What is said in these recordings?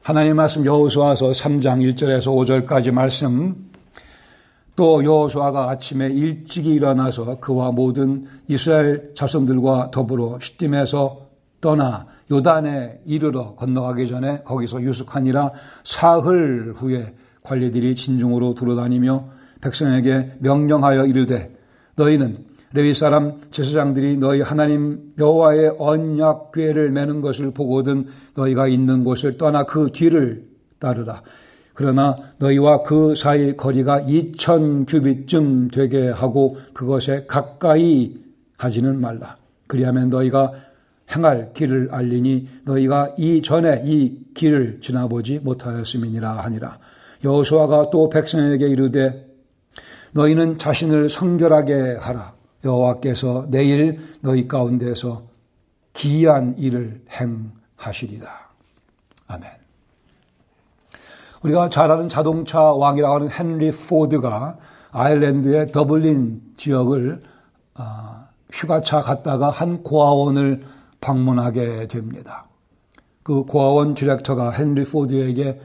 하나님 말씀 여호수아서 3장 1절에서 5절까지 말씀, 또 여호수아가 아침에 일찍이 일어나서 그와 모든 이스라엘 자손들과 더불어 싯딤에서 떠나 요단에 이르러 건너가기 전에 거기서 유숙하니라. 사흘 후에 관리들이 진중으로 두루다니며 백성에게 명령하여 이르되, 너희는 레위 사람 제사장들이 너희 하나님 여호와의 언약 궤를 매는 것을 보거든 너희가 있는 곳을 떠나 그 뒤를 따르라. 그러나 너희와 그 사이 거리가 2000규빗쯤 되게 하고 그것에 가까이 가지는 말라. 그리하면 너희가 행할 길을 알리니 너희가 이전에 이 길을 지나보지 못하였음이니라 하니라. 여호수아가 또 백성에게 이르되, 너희는 자신을 성결하게 하라. 여호와께서 내일 너희 가운데서 기이한 일을 행하시리라. 아멘. 우리가 잘 아는 자동차 왕이라고 하는 헨리 포드가 아일랜드의 더블린 지역을 휴가차 갔다가 한 고아원을 방문하게 됩니다. 그 고아원 디렉터가 헨리 포드에게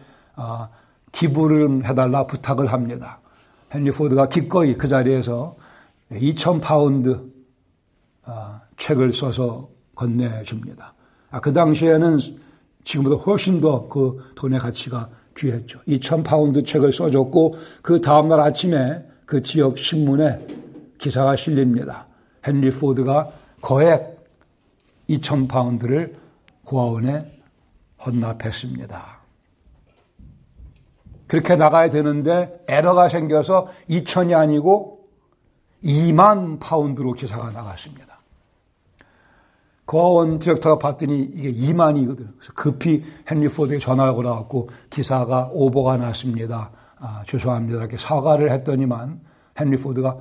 기부를 해달라 부탁을 합니다. 헨리 포드가 기꺼이 그 자리에서 2000파운드 책을 써서 건네줍니다. 그 당시에는 지금보다 훨씬 더 그 돈의 가치가 귀했죠. 2000파운드 책을 써줬고 그 다음날 아침에 그 지역 신문에 기사가 실립니다. 헨리 포드가 거액 2000파운드를 고아원에 헌납했습니다. 그렇게 나가야 되는데 에러가 생겨서 2000이 아니고 2만 파운드로 기사가 나갔습니다. 고아원 디렉터가 봤더니 이게 2만이거든. 그래서 급히 헨리 포드에 전화를 걸어갖고 기사가 오보가 났습니다. 죄송합니다. 이렇게 사과를 했더니만 헨리 포드가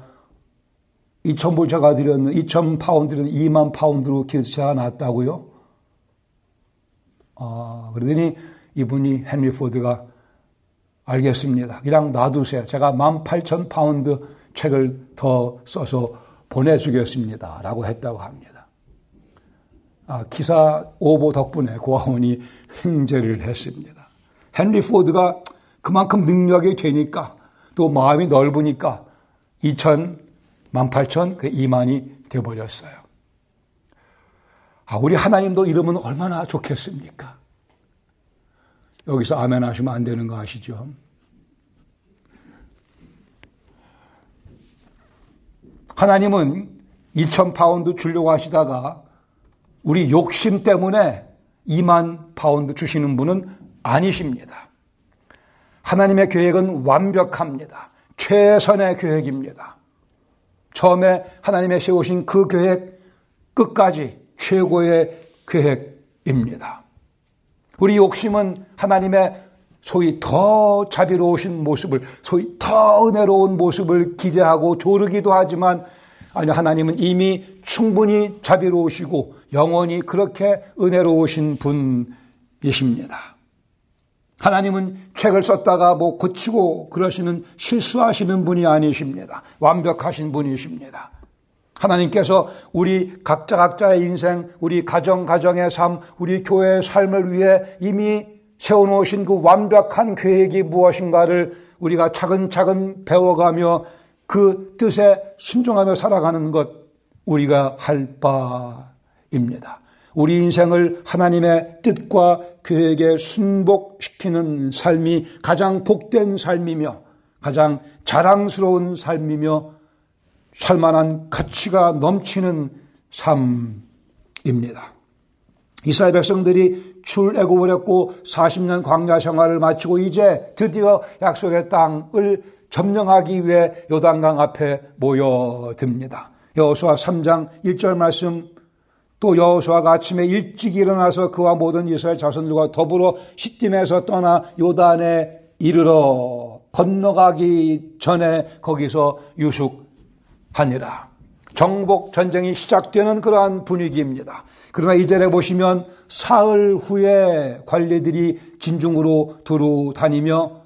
2,000불 제가 드렸는 2,000파운드는 2만 파운드로 기사가 났다고요? 그러더니 이분이 헨리 포드가 알겠습니다. 그냥 놔두세요. 제가 18,000파운드 책을 더 써서 보내주겠습니다. 라고 했다고 합니다. 기사 오보 덕분에 고아원이 횡재를 했습니다. 헨리 포드가 그만큼 능력이 되니까 또 마음이 넓으니까 2,000, 18,000, 2만이 되어버렸어요. 우리 하나님도 이러면 얼마나 좋겠습니까? 여기서 아멘 하시면 안 되는 거 아시죠? 하나님은 2,000파운드 주려고 하시다가 우리 욕심 때문에 2만 파운드 주시는 분은 아니십니다. 하나님의 계획은 완벽합니다. 최선의 계획입니다. 처음에 하나님의 세우신 그 계획 끝까지 최고의 계획입니다. 우리 욕심은 하나님의 소위 더 자비로우신 모습을, 소위 더 은혜로운 모습을 기대하고 조르기도 하지만, 아니, 하나님은 이미 충분히 자비로우시고 영원히 그렇게 은혜로우신 분이십니다. 하나님은 책을 썼다가 고치고 그러시는 실수하시는 분이 아니십니다. 완벽하신 분이십니다. 하나님께서 우리 각자의 인생, 우리 가정의 삶, 우리 교회의 삶을 위해 이미 세워놓으신 그 완벽한 계획이 무엇인가를 우리가 차근차근 배워가며 그 뜻에 순종하며 살아가는 것, 우리가 할 바입니다. 우리 인생을 하나님의 뜻과 계획에 순복시키는 삶이 가장 복된 삶이며 가장 자랑스러운 삶이며 살만한 가치가 넘치는 삶입니다. 이스라엘 백성들이 출애굽을 했고 40년 광야 생활을 마치고 이제 드디어 약속의 땅을 점령하기 위해 요단강 앞에 모여듭니다. 여호수아 3장 1절 말씀, 또 여호수아가 아침에 일찍 일어나서 그와 모든 이스라엘 자손들과 더불어 싯딤에서 떠나 요단에 이르러 건너가기 전에 거기서 유숙하니라. 정복 전쟁이 시작되는 그러한 분위기입니다. 그러나 이 절에 보시면 사흘 후에 관리들이 진중으로 두루 다니며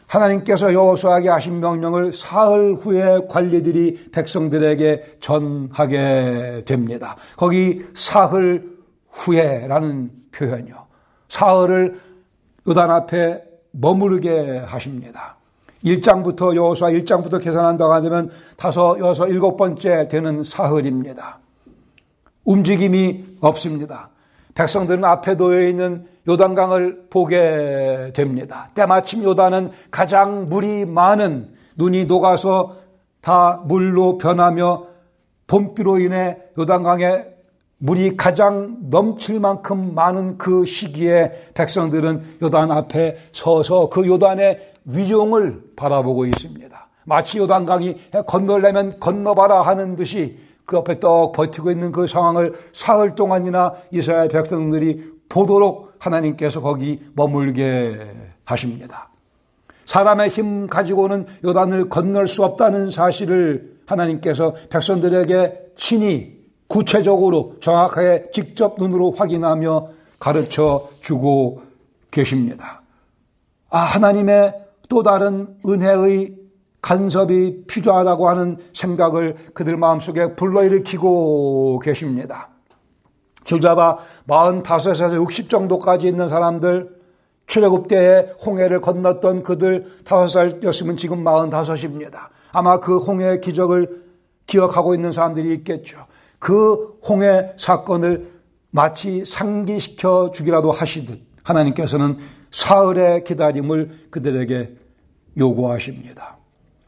하나님께서 여호수아에게 하신 명령을 사흘 후에 관리들이 백성들에게 전하게 됩니다. 거기 사흘 후에라는 표현이요. 사흘을 요단 앞에 머무르게 하십니다. 1장부터 여호수아 1장부터 계산한다고 하면 5, 6, 7번째 되는 사흘입니다. 움직임이 없습니다. 백성들은 앞에 놓여 있는 요단강을 보게 됩니다. 때마침 요단은 가장 물이 많은, 눈이 녹아서 다 물로 변하며 봄비로 인해 요단강에 물이 가장 넘칠 만큼 많은 그 시기에 백성들은 요단 앞에 서서 그 요단의 위용을 바라보고 있습니다. 마치 요단강이 건너려면 건너봐라 하는 듯이 그 앞에 떡 버티고 있는 그 상황을 사흘 동안이나 이스라엘 백성들이 보도록 하나님께서 거기 머물게 하십니다. 사람의 힘 가지고는 요단을 건널 수 없다는 사실을 하나님께서 백성들에게 친히 구체적으로 정확하게 직접 눈으로 확인하며 가르쳐 주고 계십니다. 하나님의 또 다른 은혜의 간섭이 필요하다고 하는 생각을 그들 마음속에 불러일으키고 계십니다. 줄잡아 45에서 60 정도까지 있는 사람들, 출애굽 때에 홍해를 건넜던 그들 5살이었으면 지금 45입니다. 아마 그 홍해의 기적을 기억하고 있는 사람들이 있겠죠. 그 홍해 사건을 마치 상기시켜 주기라도 하시듯 하나님께서는 사흘의 기다림을 그들에게 요구하십니다.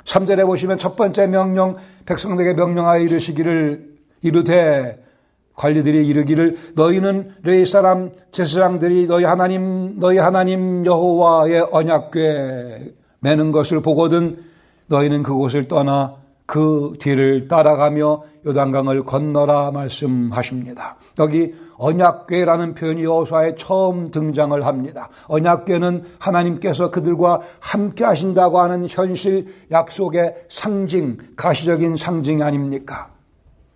3절에 보시면 첫 번째 명령, 백성들에게 명령하여 이르되 관리들이 이르기를 너희는 레위 사람 제사장들이 너희 하나님 여호와의 언약궤 매는 것을 보거든 너희는 그곳을 떠나 그 뒤를 따라가며 요단강을 건너라 말씀하십니다. 여기 언약궤라는 표현이 여호수아에 처음 등장을 합니다. 언약궤는 하나님께서 그들과 함께 하신다고 하는 현실 약속의 상징, 가시적인 상징 아닙니까?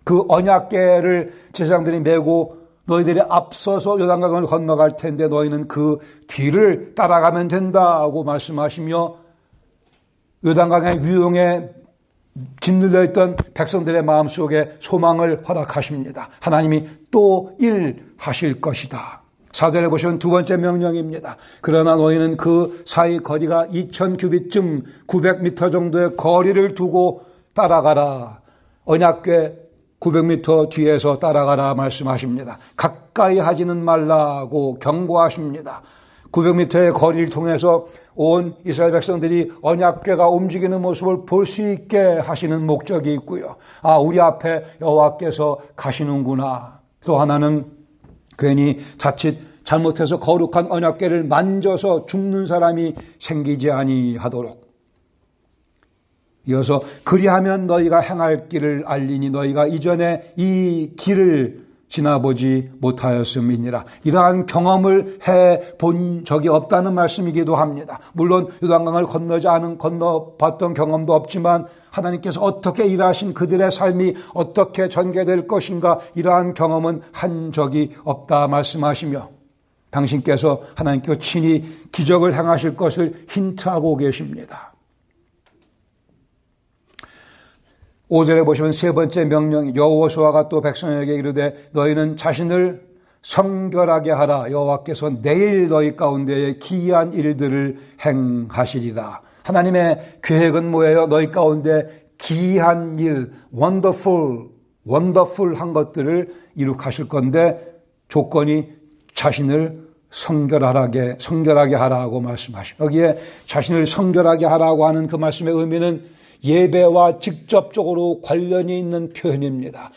그 언약궤를 제사장들이 메고 너희들이 앞서서 요단강을 건너갈 텐데 너희는 그 뒤를 따라가면 된다고 말씀하시며 요단강의 위용에 짓눌려 있던 백성들의 마음속에 소망을 허락하십니다. 하나님이 또 일하실 것이다. 4절에 보시면 두 번째 명령입니다. 그러나 너희는 그 사이 거리가 2000규빗쯤 900m 정도의 거리를 두고 따라가라. 언약궤 900m 뒤에서 따라가라 말씀하십니다. 가까이 하지는 말라고 경고하십니다. 900m의 거리를 통해서 온 이스라엘 백성들이 언약궤가 움직이는 모습을 볼 수 있게 하시는 목적이 있고요. 우리 앞에 여호와께서 가시는구나. 또 하나는 괜히 자칫 잘못해서 거룩한 언약궤를 만져서 죽는 사람이 생기지 아니하도록. 이어서 그리하면 너희가 행할 길을 알리니 너희가 이전에 이 길을 지나보지 못하였음이니라. 이러한 경험을 해본 적이 없다는 말씀이기도 합니다. 물론 요단강을 건너봤던 경험도 없지만 하나님께서 어떻게 일하신 그들의 삶이 어떻게 전개될 것인가 이러한 경험은 한 적이 없다 말씀하시며 당신께서 하나님께서 친히 기적을 행하실 것을 힌트하고 계십니다. 5절에 보시면 세 번째 명령이 여호수아가 또 백성에게 이르되 너희는 자신을 성결하게 하라. 여호와께서 내일 너희 가운데에 기이한 일들을 행하시리라. 하나님의 계획은 뭐예요? 너희 가운데 기이한 일, wonderful한 것들을 이룩하실 건데 조건이 자신을 성결하게 하라고 말씀하십니다. 여기에 자신을 성결하게 하라고 하는 그 말씀의 의미는 예배와 직접적으로 관련이 있는 표현입니다.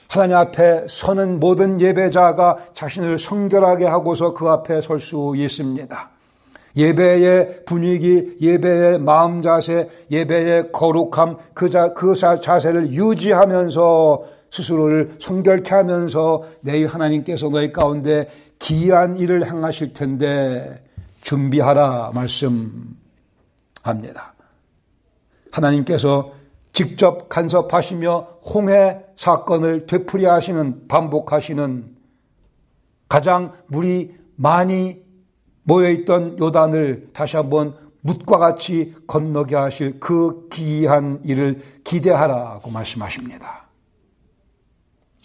하나님 앞에 서는 모든 예배자가 자신을 성결하게 하고서 그 앞에 설 수 있습니다. 예배의 분위기, 예배의 마음 자세, 예배의 거룩함, 그 자세를 유지하면서 스스로를 성결케 하면서 내일 하나님께서 너희 가운데 기이한 일을 행하실 텐데 준비하라 말씀합니다. 하나님께서 직접 간섭하시며 홍해 사건을 되풀이하시는, 반복하시는 가장 물이 많이 모여있던 요단을 다시 한번 뭇과 같이 건너게 하실 그 기이한 일을 기대하라고 말씀하십니다.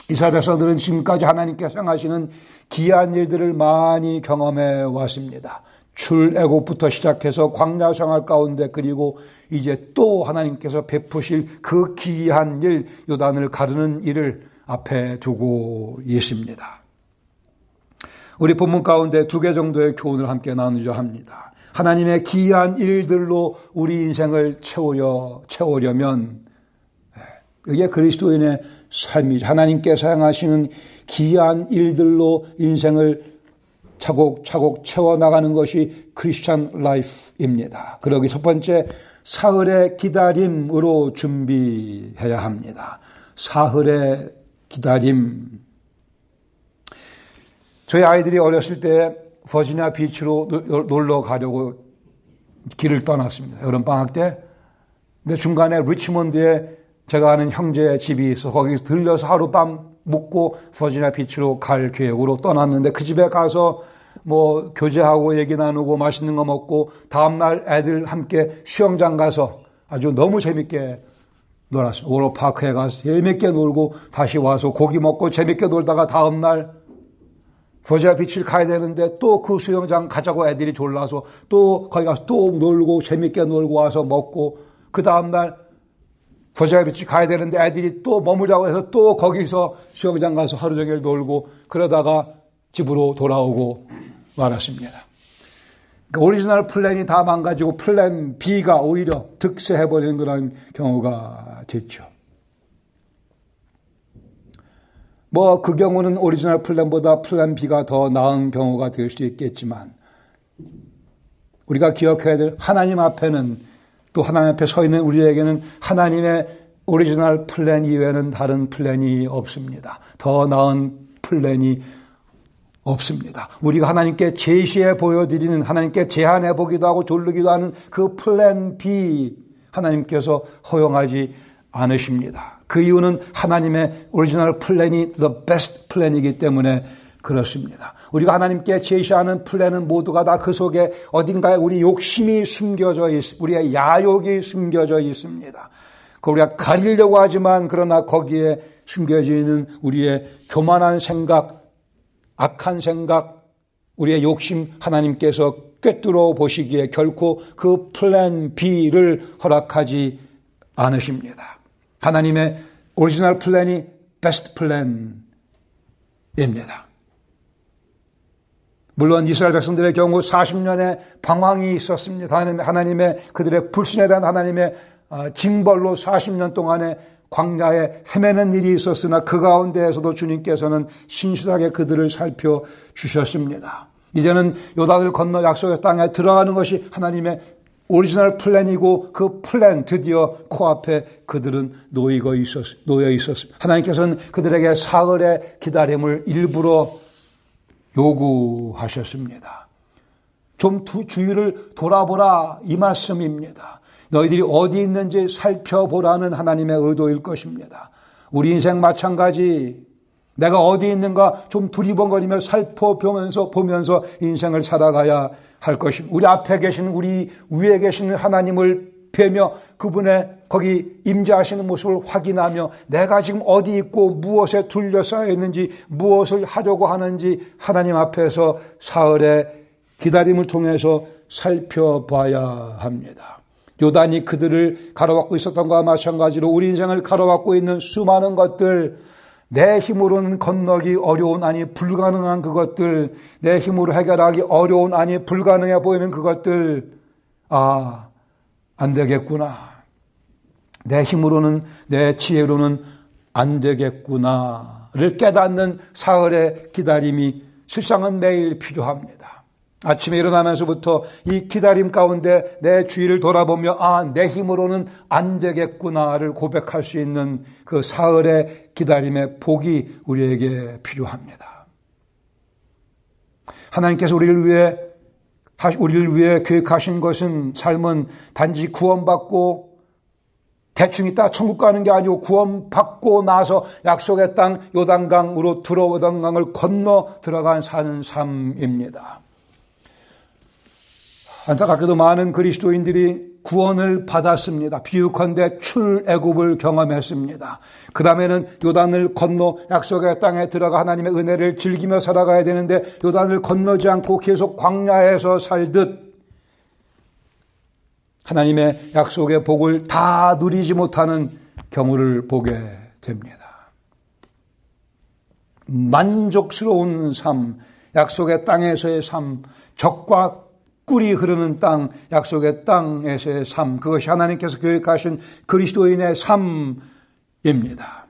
이스라엘 백성들은 지금까지 하나님께서 행하시는 기이한 일들을 많이 경험해 왔습니다. 출애굽부터 시작해서 광야 생활 가운데 그리고 이제 또 하나님께서 베푸실 그 기이한 일, 요단을 가르는 일을 앞에 두고 있습니다. 우리 본문 가운데 2개 정도의 교훈을 함께 나누려 합니다. 하나님의 기이한 일들로 우리 인생을 채우려면 이게 그리스도인의 삶이죠. 하나님께서 행하시는 기이한 일들로 인생을 차곡차곡 채워나가는 것이 크리스찬 라이프입니다. 그러기 첫 번째, 사흘의 기다림으로 준비해야 합니다. 사흘의 기다림. 저희 아이들이 어렸을 때 버지니아 비치로 놀러 가려고 길을 떠났습니다. 여름방학 때. 근데 중간에 리치몬드에 제가 아는 형제의 집이 있어 거기서 들려서 하룻밤 묵고 버지니아 비치로 갈 계획으로 떠났는데 그 집에 가서 뭐 교제하고 얘기 나누고 맛있는 거 먹고 다음날 애들 함께 수영장 가서 아주 너무 재밌게 놀았습니다. 워터파크에 가서 재밌게 놀고 다시 와서 고기 먹고 재밌게 놀다가 다음날 버지니아 비치를 가야 되는데 또 그 수영장 가자고 애들이 졸라서 또 거기 가서 또 놀고 재밌게 놀고 와서 먹고 그 다음날 버지니아 비치 가야 되는데 애들이 또 머무자고 해서 또 거기서 수영장 가서 하루 종일 놀고 그러다가 집으로 돌아오고 말았습니다. 그러니까 오리지널 플랜이 다 망가지고 플랜 B가 오히려 득세해버리는 그런 경우가 됐죠. 뭐 그 경우는 오리지널 플랜보다 플랜 B가 더 나은 경우가 될 수 있겠지만 우리가 기억해야 될 하나님 앞에는 또 하나님 앞에 서 있는 우리에게는 하나님의 오리지널 플랜 이외에는 다른 플랜이 없습니다. 더 나은 플랜이 없습니다. 우리가 하나님께 제시해 보여드리는 하나님께 제안해 보기도 하고 졸르기도 하는 그 플랜 B 하나님께서 허용하지 않으십니다. 그 이유는 하나님의 오리지널 플랜이 the best 플랜이기 때문에 그렇습니다. 우리가 하나님께 제시하는 플랜은 모두가 다 그 속에 어딘가에 우리 욕심이 숨겨져 있습니다. 우리의 야욕이 숨겨져 있습니다. 우리가 가리려고 하지만 그러나 거기에 숨겨져 있는 우리의 교만한 생각, 악한 생각, 우리의 욕심 하나님께서 꿰뚫어 보시기에 결코 그 플랜 B를 허락하지 않으십니다. 하나님의 오리지널 플랜이 베스트 플랜입니다. 물론 이스라엘 백성들의 경우 40년의 방황이 있었습니다. 하나님의 그들의 불신에 대한 하나님의 징벌로 40년 동안의 광야에 헤매는 일이 있었으나 그 가운데에서도 주님께서는 신실하게 그들을 살펴주셨습니다. 이제는 요단을 건너 약속의 땅에 들어가는 것이 하나님의 오리지널 플랜이고 그 플랜 드디어 코앞에 그들은 놓여 있었습니다. 하나님께서는 그들에게 사흘의 기다림을 일부러 요구하셨습니다. 좀 주위를 돌아보라 이 말씀입니다. 너희들이 어디 있는지 살펴보라는 하나님의 의도일 것입니다. 우리 인생 마찬가지 내가 어디 있는가 좀 두리번거리며 살펴보면서 인생을 살아가야 할 것입니다. 우리 앞에 계신 우리 위에 계시는 하나님을 뵈며 그분의 거기 임재하시는 모습을 확인하며 내가 지금 어디 있고 무엇에 둘러싸여 있는지 무엇을 하려고 하는지 하나님 앞에서 사흘의 기다림을 통해서 살펴봐야 합니다. 요단이 그들을 가로막고 있었던 것과 마찬가지로 우리 인생을 가로막고 있는 수많은 것들 내 힘으로는 건너기 어려운 아니 불가능한 그것들 내 힘으로 해결하기 어려운 아니 불가능해 보이는 그것들 안 되겠구나. 내 힘으로는 내 지혜로는 안 되겠구나를 깨닫는 사흘의 기다림이 실상은 매일 필요합니다. 아침에 일어나면서부터 이 기다림 가운데 내 주위를 돌아보며 내 힘으로는 안 되겠구나를 고백할 수 있는 그 사흘의 기다림의 복이 우리에게 필요합니다. 하나님께서 우리를 위해 계획하신 것은 삶은 단지 구원받고 대충 있다 천국 가는 게 아니고 구원받고 나서 약속의 땅 요단강으로 요단강을 건너 들어간 사는 삶입니다. 안타깝게도 많은 그리스도인들이 구원을 받았습니다. 비유컨대 출애굽을 경험했습니다. 그 다음에는 요단을 건너 약속의 땅에 들어가 하나님의 은혜를 즐기며 살아가야 되는데 요단을 건너지 않고 계속 광야에서 살듯 하나님의 약속의 복을 다 누리지 못하는 경우를 보게 됩니다. 만족스러운 삶, 약속의 땅에서의 삶, 적과 꿀이 흐르는 땅, 약속의 땅에서의 삶, 그것이 하나님께서 계획하신 그리스도인의 삶입니다.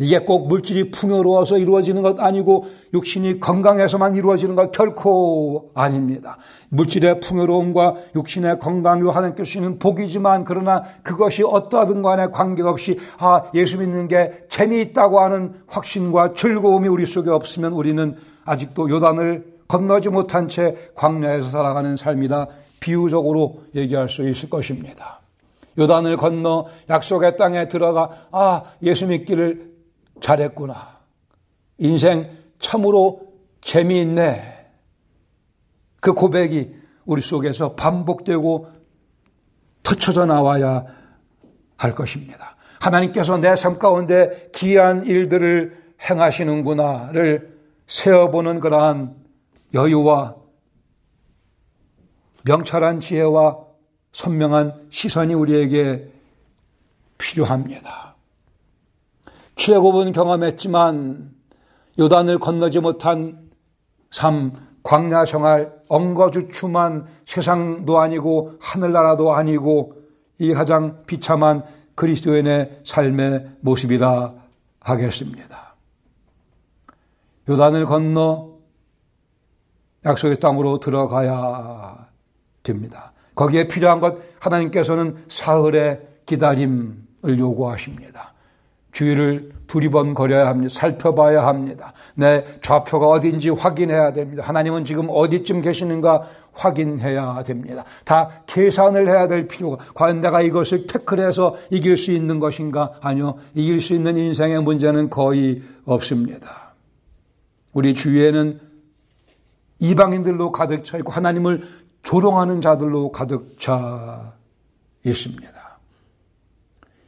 이게 꼭 물질이 풍요로워서 이루어지는 것 아니고 육신이 건강해서만 이루어지는 것 결코 아닙니다. 물질의 풍요로움과 육신의 건강도 하나님께서 주시는 복이지만 그러나 그것이 어떠하든 간에 관계없이 예수 믿는 게 재미있다고 하는 확신과 즐거움이 우리 속에 없으면 우리는 아직도 요단을 건너지 못한 채 광야에서 살아가는 삶이라 비유적으로 얘기할 수 있을 것입니다. 요단을 건너 약속의 땅에 들어가 예수 믿기를 잘했구나. 인생 참으로 재미있네. 그 고백이 우리 속에서 반복되고 터쳐져 나와야 할 것입니다. 하나님께서 내 삶 가운데 기이한 일들을 행하시는구나를 세어보는 그러한 여유와 명철한 지혜와 선명한 시선이 우리에게 필요합니다. 출애굽은 경험했지만 요단을 건너지 못한 삶, 광야 생활, 엉거주춤한 세상도 아니고 하늘나라도 아니고 이 가장 비참한 그리스도인의 삶의 모습이라 하겠습니다. 요단을 건너 약속의 땅으로 들어가야 됩니다. 거기에 필요한 것 하나님께서는 사흘의 기다림을 요구하십니다. 주위를 두리번거려야 합니다. 살펴봐야 합니다. 내 좌표가 어딘지 확인해야 됩니다. 하나님은 지금 어디쯤 계시는가 확인해야 됩니다. 다 계산을 해야 될 필요가, 과연 내가 이것을 태클해서 이길 수 있는 것인가? 아니요. 이길 수 있는 인생의 문제는 거의 없습니다. 우리 주위에는 이방인들로 가득 차 있고 하나님을 조롱하는 자들로 가득 차 있습니다.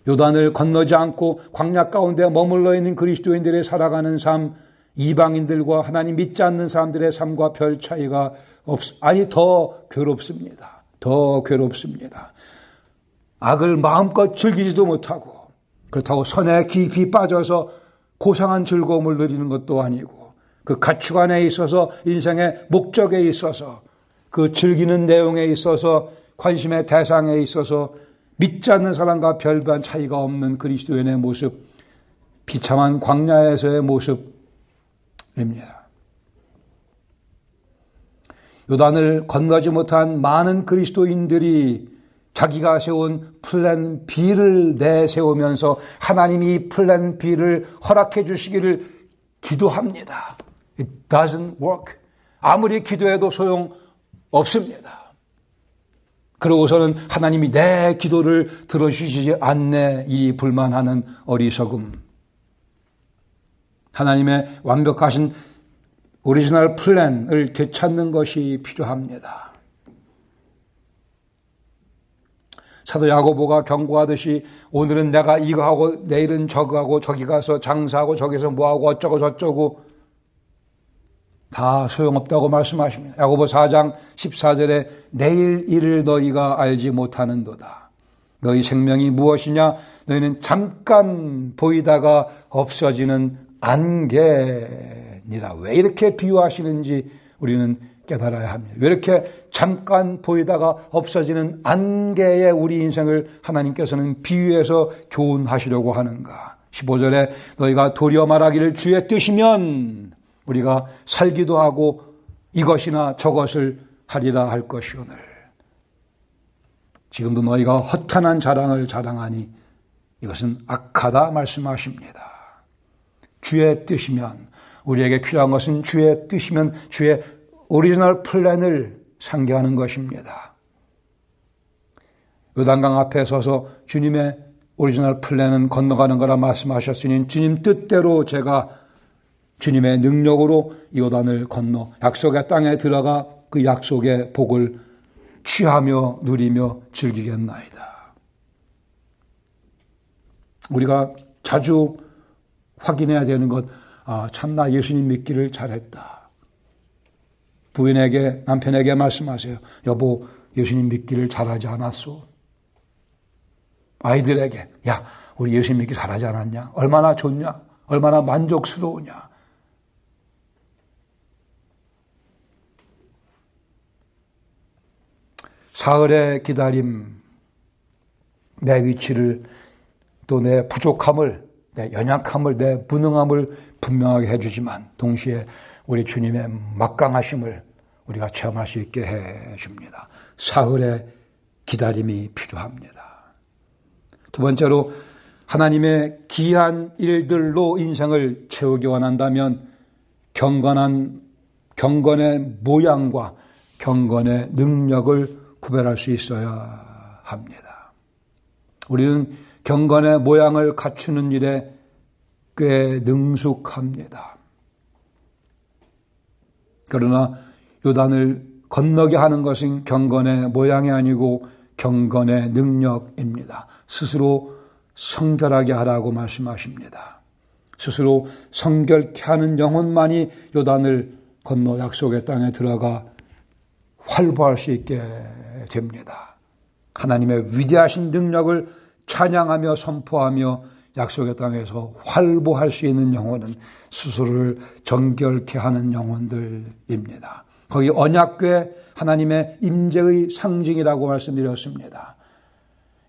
요단을 건너지 않고 광야 가운데 머물러 있는 그리스도인들의 살아가는 삶, 이방인들과 하나님 믿지 않는 사람들의 삶과 별 차이가 더 괴롭습니다. 더 괴롭습니다. 악을 마음껏 즐기지도 못하고 그렇다고 선에 깊이 빠져서 고상한 즐거움을 누리는 것도 아니고 그 가치관에 있어서 인생의 목적에 있어서 그 즐기는 내용에 있어서 관심의 대상에 있어서 믿지 않는 사람과 별반 차이가 없는 그리스도인의 모습, 비참한 광야에서의 모습입니다. 요단을 건너지 못한 많은 그리스도인들이 자기가 세운 플랜 B를 내세우면서 하나님이 플랜 B를 허락해 주시기를 기도합니다. It doesn't work. 아무리 기도해도 소용없습니다. 그러고서는 하나님이 내 기도를 들어주시지 않네 이 불만하는 어리석음. 하나님의 완벽하신 오리지널 플랜을 되찾는 것이 필요합니다. 사도 야고보가 경고하듯이 오늘은 내가 이거 하고 내일은 저거 하고 저기 가서 장사하고 저기서 뭐하고 어쩌고 저쩌고 다 소용없다고 말씀하십니다. 야고보 4장 14절에 내일 일을 너희가 알지 못하는도다. 너희 생명이 무엇이냐? 너희는 잠깐 보이다가 없어지는 안개니라. 왜 이렇게 비유하시는지 우리는 깨달아야 합니다. 왜 이렇게 잠깐 보이다가 없어지는 안개의 우리 인생을 하나님께서는 비유해서 교훈하시려고 하는가? 15절에 너희가 도리어 말하기를 주의 뜻이면 우리가 살기도 하고 이것이나 저것을 하리라 할 것이오늘. 지금도 너희가 허탄한 자랑을 자랑하니 이것은 악하다 말씀하십니다. 주의 뜻이면, 우리에게 필요한 것은 주의 뜻이면 주의 오리지널 플랜을 상기하는 것입니다. 요단강 앞에 서서 주님의 오리지널 플랜은 건너가는 거라 말씀하셨으니 주님 뜻대로 제가 주님의 능력으로 요단을 건너 약속의 땅에 들어가 그 약속의 복을 취하며 누리며 즐기겠나이다. 우리가 자주 확인해야 되는 것, 참나 예수님 믿기를 잘했다. 부인에게, 남편에게 말씀하세요. 여보, 예수님 믿기를 잘하지 않았소? 아이들에게, 야, 우리 예수님 믿기 잘하지 않았냐? 얼마나 좋냐? 얼마나 만족스러우냐? 사흘의 기다림, 내 위치를, 또 내 부족함을, 내 연약함을, 내 무능함을 분명하게 해주지만 동시에 우리 주님의 막강하심을 우리가 체험할 수 있게 해줍니다. 사흘의 기다림이 필요합니다. 두 번째로 하나님의 귀한 일들로 인생을 채우기 원한다면 경건의 모양과 경건의 능력을 구별할 수 있어야 합니다. 우리는 경건의 모양을 갖추는 일에 꽤 능숙합니다. 그러나 요단을 건너게 하는 것은 경건의 모양이 아니고 경건의 능력입니다. 스스로 성결하게 하라고 말씀하십니다. 스스로 성결케 하는 영혼만이 요단을 건너 약속의 땅에 들어가 활보할 수 있게 됩니다. 하나님의 위대하신 능력을 찬양하며 선포하며 약속의 땅에서 활보할 수 있는 영혼은 스스로를 정결케 하는 영혼들입니다. 거기 언약궤 하나님의 임재의 상징이라고 말씀드렸습니다.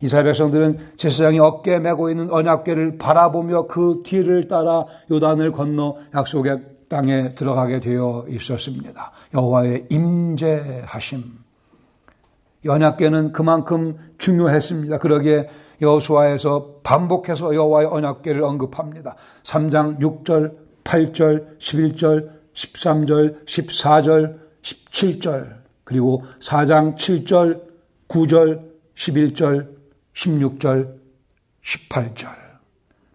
이스라엘 백성들은 제사장이 어깨에 메고 있는 언약궤를 바라보며 그 뒤를 따라 요단을 건너 약속의 땅에 들어가게 되어 있었습니다. 여호와의 임재하심. 언약궤는 그만큼 중요했습니다. 그러기에 여호수아에서 반복해서 여호와의 언약궤를 언급합니다. 3장 6절, 8절, 11절, 13절, 14절, 17절, 그리고 4장 7절, 9절, 11절, 16절, 18절.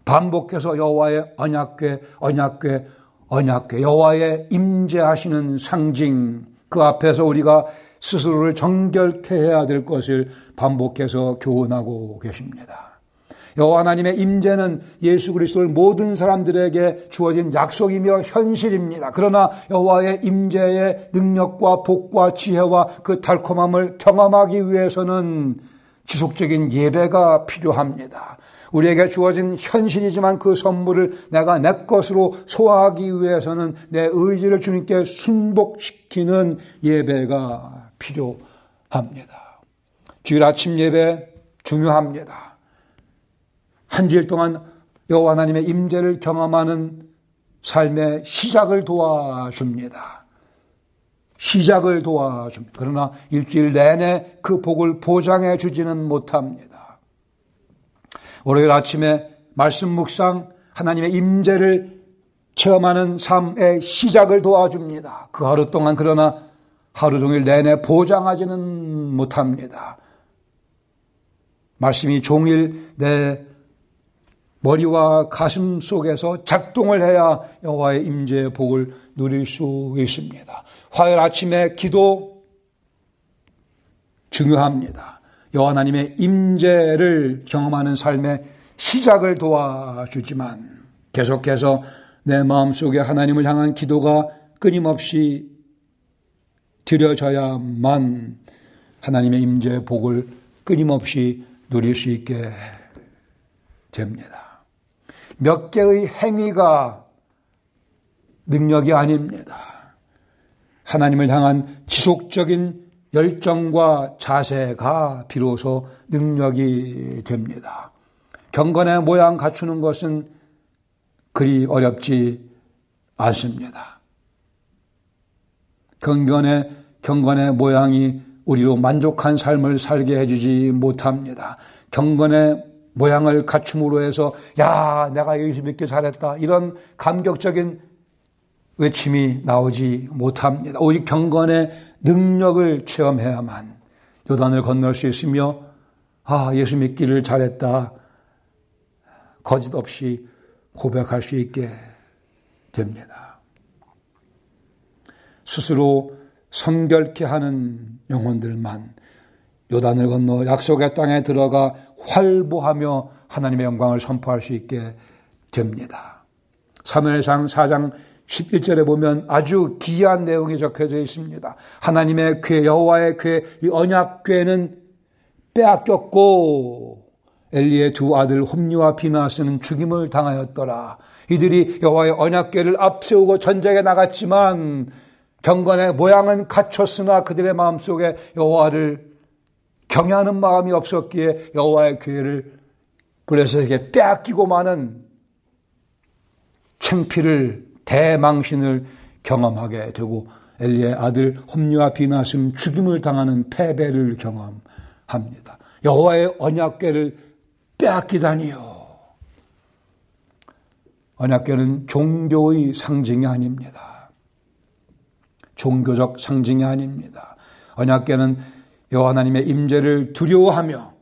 반복해서 여호와의 언약궤, 언약궤, 언약궤, 여호와의 임재하시는 상징, 그 앞에서 우리가 스스로를 정결케 해야 될 것을 반복해서 교훈하고 계십니다. 여호와 하나님의 임재는 예수 그리스도를 모든 사람들에게 주어진 약속이며 현실입니다. 그러나 여호와의 임재의 능력과 복과 지혜와 그 달콤함을 경험하기 위해서는 지속적인 예배가 필요합니다. 우리에게 주어진 현실이지만 그 선물을 내가 내 것으로 소화하기 위해서는 내 의지를 주님께 순복시키는 예배가 필요합니다. 주일 아침 예배 중요합니다. 한 주일 동안 여호와 하나님의 임재를 경험하는 삶의 시작을 도와줍니다. 시작을 도와줍니다. 그러나 일주일 내내 그 복을 보장해 주지는 못합니다. 월요일 아침에 말씀 묵상, 하나님의 임재를 체험하는 삶의 시작을 도와줍니다. 그 하루 동안 그러나 하루 종일 내내 보장하지는 못합니다. 말씀이 종일 내 머리와 가슴 속에서 작동을 해야 여호와의 임재의 복을 누릴 수 있습니다. 화요일 아침에 기도 중요합니다. 여호와 하나님의 임재를 경험하는 삶의 시작을 도와주지만 계속해서 내 마음속에 하나님을 향한 기도가 끊임없이 드려져야만 하나님의 임재의 복을 끊임없이 누릴 수 있게 됩니다. 몇 개의 행위가 능력이 아닙니다. 하나님을 향한 지속적인 열정과 자세가 비로소 능력이 됩니다. 경건의 모양 갖추는 것은 그리 어렵지 않습니다. 경건의 모양이 우리로 만족한 삶을 살게 해주지 못합니다. 경건의 모양을 갖춤으로 해서 야, 내가 예수 믿기 잘했다, 이런 감격적인 외침이 나오지 못합니다. 오직 경건의 능력을 체험해야만 요단을 건널 수 있으며 예수 믿기를 잘했다, 거짓 없이 고백할 수 있게 됩니다. 스스로 성결케 하는 영혼들만 요단을 건너 약속의 땅에 들어가 활보하며 하나님의 영광을 선포할 수 있게 됩니다. 사무엘상 4장 11절에 보면 아주 귀한 내용이 적혀져 있습니다. 하나님의 궤, 여호와의 궤, 이 언약궤는 빼앗겼고 엘리의 두 아들 홈리와 비나스는 죽임을 당하였더라. 이들이 여호와의 언약궤를 앞세우고 전쟁에 나갔지만 경건의 모양은 갖췄으나 그들의 마음속에 여호와를 경외하는 마음이 없었기에 여호와의 궤를 블레셋에게 빼앗기고 마는 창피를, 대망신을 경험하게 되고 엘리의 아들 홈리와 비나스는 죽임을 당하는 패배를 경험합니다. 여호와의 언약궤를 빼앗기다니요. 언약궤는 종교의 상징이 아닙니다. 종교적 상징이 아닙니다. 언약궤는 여호와 하나님의 임재를 두려워하며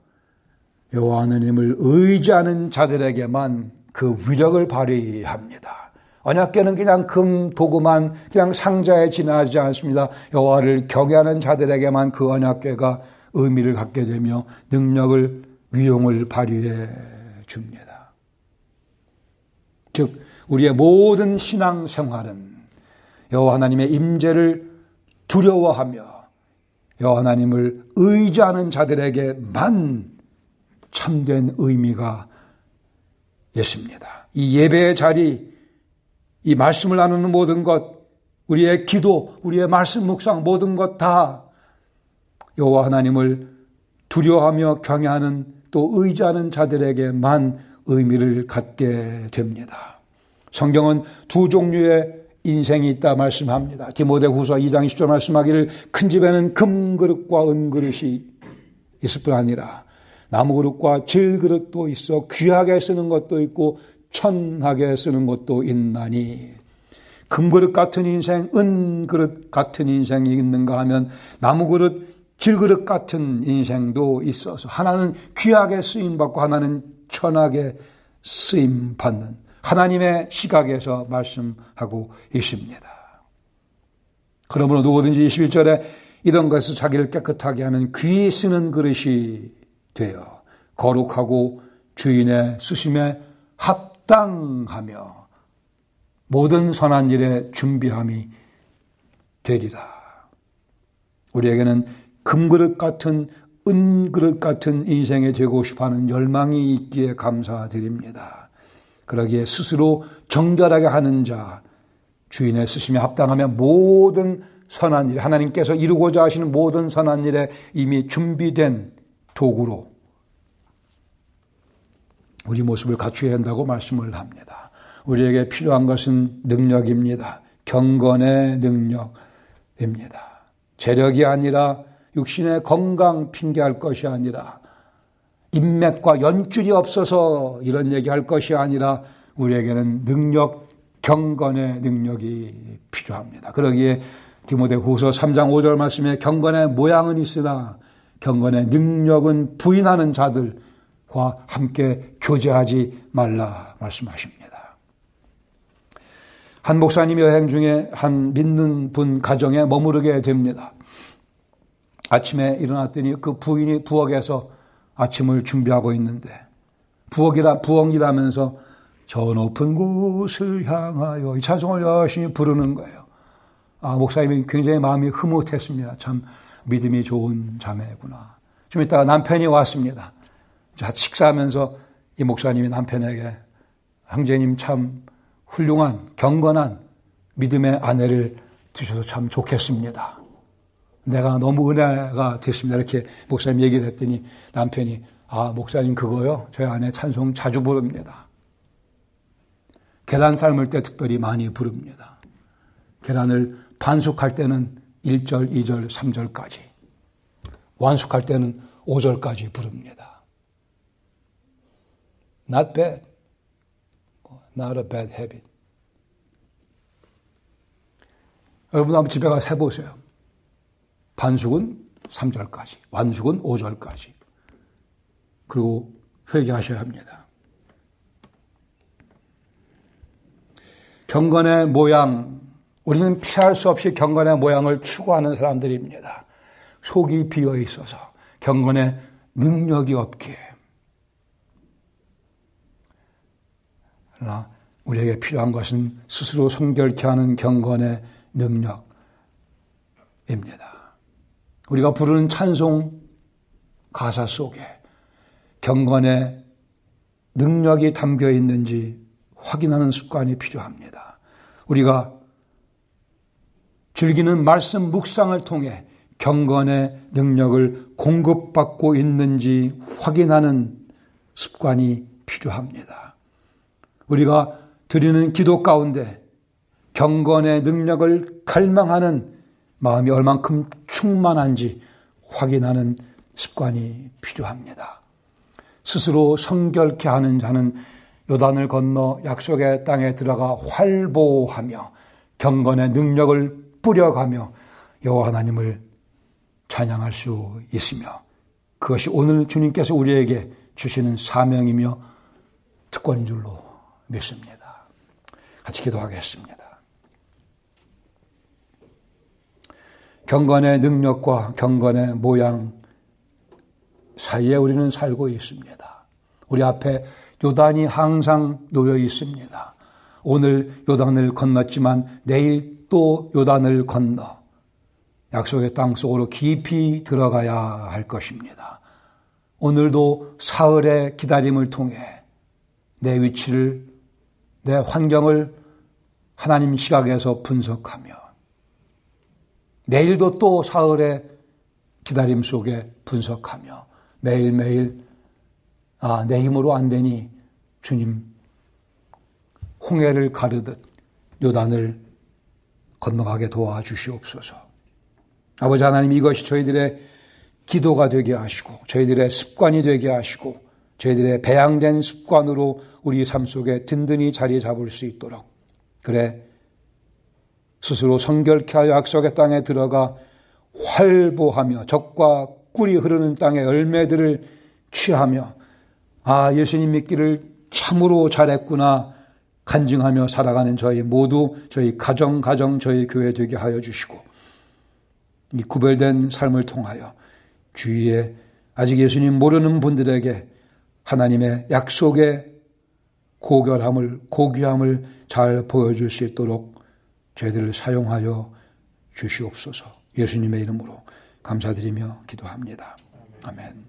여호와 하나님을 의지하는 자들에게만 그 위력을 발휘합니다. 언약궤는 그냥 금 도구만, 그냥 상자에 지나지 않습니다. 여호와를 경외하는 자들에게만 그 언약궤가 의미를 갖게 되며 능력을, 위용을 발휘해 줍니다. 즉 우리의 모든 신앙 생활은 여호와 하나님의 임재를 두려워하며 여호와 하나님을 의지하는 자들에게만 참된 의미가 있습니다. 이 예배의 자리, 이 말씀을 나누는 모든 것, 우리의 기도, 우리의 말씀 묵상 모든 것 다 여호와 하나님을 두려워하며 경외하는 또 의지하는 자들에게만 의미를 갖게 됩니다. 성경은 두 종류의 인생이 있다 말씀합니다. 디모데후서 2장 10절 말씀하기를 큰 집에는 금그릇과 은그릇이 있을 뿐 아니라 나무그릇과 질그릇도 있어 귀하게 쓰는 것도 있고 천하게 쓰는 것도 있나니 금그릇 같은 인생, 은그릇 같은 인생이 있는가 하면 나무그릇, 질그릇 같은 인생도 있어서 하나는 귀하게 쓰임받고 하나는 천하게 쓰임받는 하나님의 시각에서 말씀하고 있습니다. 그러므로 누구든지 21절에 이런 것을 자기를 깨끗하게 하면 귀 쓰는 그릇이 되어 거룩하고 주인의 쓰심에 합당하며 모든 선한 일에 준비함이 되리라. 우리에게는 금그릇 같은 은그릇 같은 인생이 되고 싶어하는 열망이 있기에 감사드립니다. 그러기에 스스로 정결하게 하는 자, 주인의 쓰심에 합당하며 모든 선한 일, 하나님께서 이루고자 하시는 모든 선한 일에 이미 준비된 도구로 우리 모습을 갖추어야 한다고 말씀을 합니다. 우리에게 필요한 것은 능력입니다. 경건의 능력입니다. 재력이 아니라 육신의 건강 핑계할 것이 아니라 인맥과 연줄이 없어서 이런 얘기할 것이 아니라 우리에게는 능력, 경건의 능력이 필요합니다. 그러기에 디모데후서 3장 5절 말씀에 경건의 모양은 있으나 경건의 능력은 부인하는 자들과 함께 교제하지 말라 말씀하십니다. 한 목사님이 여행 중에 한 믿는 분 가정에 머무르게 됩니다. 아침에 일어났더니 그 부인이 부엌에서 아침을 준비하고 있는데 부엌이라면서 저 높은 곳을 향하여 이 찬송을 열심히 부르는 거예요. 목사님이 굉장히 마음이 흐뭇했습니다. 참 믿음이 좋은 자매구나. 좀 이따가 남편이 왔습니다. 자, 식사하면서 이 목사님이 남편에게 형제님 참 훌륭한 경건한 믿음의 아내를 두셔서 참 좋겠습니다. 내가 너무 은혜가 됐습니다. 이렇게 목사님 얘기를 했더니 남편이 목사님 그거요? 저희 아내 찬송 자주 부릅니다. 계란 삶을 때 특별히 많이 부릅니다. 계란을 반숙할 때는 1절, 2절, 3절까지 완숙할 때는 5절까지 부릅니다. Not bad. Not a bad habit. 여러분 한번 집에 가서 해보세요. 반숙은 3절까지, 완숙은 5절까지. 그리고 회개하셔야 합니다. 경건의 모양, 우리는 피할 수 없이 경건의 모양을 추구하는 사람들입니다. 속이 비어 있어서 경건의 능력이 없기에. 그러나 우리에게 필요한 것은 스스로 성결케 하는 경건의 능력입니다. 우리가 부르는 찬송 가사 속에 경건의 능력이 담겨 있는지 확인하는 습관이 필요합니다. 우리가 즐기는 말씀 묵상을 통해 경건의 능력을 공급받고 있는지 확인하는 습관이 필요합니다. 우리가 드리는 기도 가운데 경건의 능력을 갈망하는 마음이 얼만큼 충만한지 확인하는 습관이 필요합니다. 스스로 성결케 하는 자는 요단을 건너 약속의 땅에 들어가 활보하며 경건의 능력을 뿌려가며 여호와 하나님을 찬양할 수 있으며 그것이 오늘 주님께서 우리에게 주시는 사명이며 특권인 줄로 믿습니다. 같이 기도하겠습니다. 경건의 능력과 경건의 모양 사이에 우리는 살고 있습니다. 우리 앞에 요단이 항상 놓여 있습니다. 오늘 요단을 건넜지만 내일 또 요단을 건너 약속의 땅 속으로 깊이 들어가야 할 것입니다. 오늘도 사흘의 기다림을 통해 내 위치를, 내 환경을 하나님 시각에서 분석하며 내일도 또 사흘의 기다림 속에 분석하며 매일매일 내 힘으로 안 되니 주님 홍해를 가르듯 요단을 건너가게 도와주시옵소서. 아버지 하나님, 이것이 저희들의 기도가 되게 하시고 저희들의 습관이 되게 하시고 저희들의 배양된 습관으로 우리 삶 속에 든든히 자리 잡을 수 있도록, 그래 스스로 성결케 하여 약속의 땅에 들어가 활보하며 적과 꿀이 흐르는 땅의 열매들을 취하며 예수님 믿기를 참으로 잘했구나 간증하며 살아가는 저희 모두, 저희 가정, 저희 교회 되게 하여 주시고, 이 구별된 삶을 통하여 주위에 아직 예수님 모르는 분들에게 하나님의 약속의 고귀함을 잘 보여줄 수 있도록 저희들을 사용하여 주시옵소서. 예수님의 이름으로 감사드리며 기도합니다. 아멘.